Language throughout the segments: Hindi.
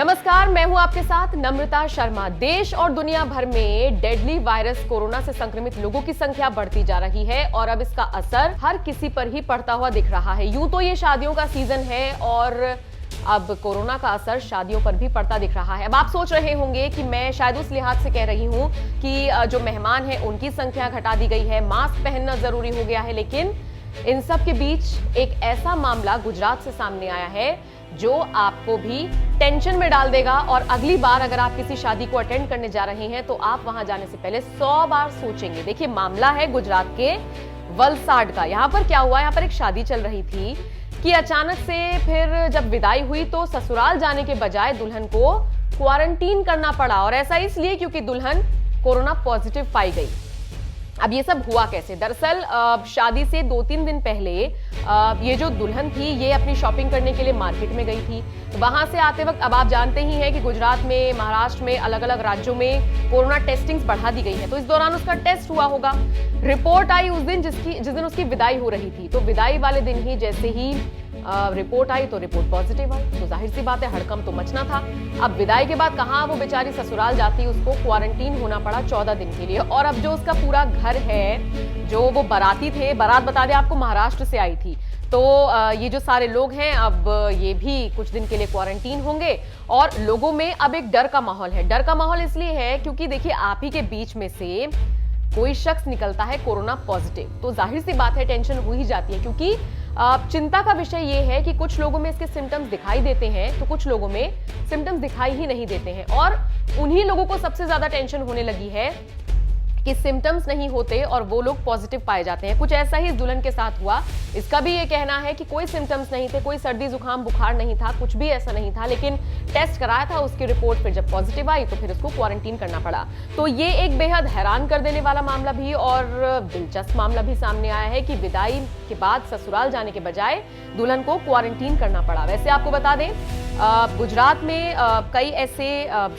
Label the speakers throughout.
Speaker 1: नमस्कार, मैं हूं आपके साथ नम्रता शर्मा। देश और दुनिया भर में डेडली वायरस कोरोना से संक्रमित लोगों की संख्या बढ़ती जा रही है और अब इसका असर हर किसी पर ही पड़ता हुआ दिख रहा है। यूं तो ये शादियों का सीजन है और अब कोरोना का असर शादियों पर भी पड़ता दिख रहा है। अब आप सोच रहे होंगे कि मैं शायद उस लिहाज से कह रही हूं कि जो मेहमान हैं उनकी संख्या घटा दी गई है, मास्क पहनना जरूरी हो गया है। लेकिन इन सब के बीच एक ऐसा मामला गुजरात से सामने आया है जो आपको भी टेंशन में डाल देगा और अगली बार अगर आप किसी शादी को अटेंड करने जा रहे हैं तो आप वहां जाने से पहले 100 बार सोचेंगे। देखिए, मामला है गुजरात के वलसाड का। यहां पर क्या हुआ, यहां पर एक शादी चल रही थी कि अचानक से फिर जब विदाई हुई तो ससुराल जाने के बजाय दुल्हन को क्वारंटीन करना पड़ा, और ऐसा इसलिए क्योंकि दुल्हन कोरोना पॉजिटिव पाई गई। अब ये सब हुआ कैसे? दरअसल शादी से 2-3 दिन पहले ये जो दुल्हन थी ये अपनी शॉपिंग करने के लिए मार्केट में गई थी। वहां से आते वक्त अब आप जानते ही हैं कि गुजरात में, महाराष्ट्र में, अलग अलग राज्यों में कोरोना टेस्टिंग बढ़ा दी गई है। तो इस दौरान उसका टेस्ट हुआ होगा, रिपोर्ट आई उस दिन जिस दिन उसकी विदाई हो रही थी। तो विदाई वाले दिन ही जैसे ही रिपोर्ट आई तो रिपोर्ट पॉजिटिव आई, तो जाहिर सी बात है हड़कंप तो मचना था। अब विदाई के बाद कहां वो बेचारी ससुराल जाती, उसको क्वारंटीन होना पड़ा 14 दिन के लिए। और अब जो उसका पूरा घर है, जो वो बाराती थे, बारात बता दें आपको महाराष्ट्र से आई थी, तो ये जो सारे लोग हैं अब ये भी कुछ दिन के लिए क्वारंटीन होंगे। और लोगों में अब एक डर का माहौल है। डर का माहौल इसलिए है क्योंकि देखिए, आप ही के बीच में से कोई शख्स निकलता है कोरोना पॉजिटिव तो जाहिर सी बात है टेंशन हो ही जाती है। क्योंकि चिंता का विषय यह है कि कुछ लोगों में इसके सिम्टम्स दिखाई देते हैं तो कुछ लोगों में सिम्टम्स दिखाई ही नहीं देते हैं। और उन्हीं लोगों को सबसे ज्यादा टेंशन होने लगी है कि सिम्टम्स नहीं होते और वो लोग पॉजिटिव पाए जाते हैं। कुछ ऐसा ही इस दुल्हन के साथ हुआ। इसका भी ये कहना है कि कोई सिम्टम्स नहीं थे, कोई सर्दी जुकाम बुखार नहीं था, कुछ भी ऐसा नहीं था, लेकिन टेस्ट कराया था, उसकी रिपोर्ट फिर जब पॉजिटिव आई तो फिर उसको क्वारंटीन करना पड़ा। तो ये एक बेहद हैरान कर देने वाला मामला भी और दिलचस्प मामला भी सामने आया है कि विदाई के बाद ससुराल जाने के बजाय दुल्हन को क्वारंटीन करना पड़ा। वैसे आपको बता दें, गुजरात में कई ऐसे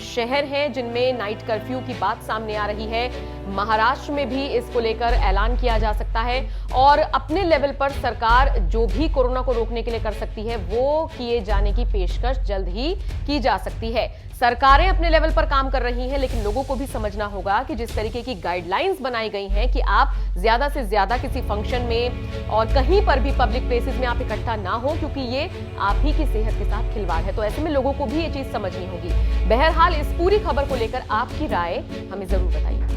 Speaker 1: शहर हैं जिनमें नाइट कर्फ्यू की बात सामने आ रही है। महाराष्ट्र में भी इसको लेकर ऐलान किया जा सकता है और अपने लेवल पर सरकार जो भी कोरोना को रोकने के लिए कर सकती है वो किए जाने की पेशकश जल्द ही की जा सकती है। सरकारें अपने लेवल पर काम कर रही हैं, लेकिन लोगों को भी समझना होगा कि जिस तरीके की गाइडलाइंस बनाई गई हैं कि आप ज्यादा से ज्यादा किसी फंक्शन में और कहीं पर भी पब्लिक प्लेसेस में आप इकट्ठा ना हो, क्योंकि ये आप ही की सेहत के साथ खिलवाड़ है। तो ऐसे में लोगों को भी ये चीज समझनी होगी। बहरहाल इस पूरी खबर को लेकर आपकी राय हमें जरूर बताइए।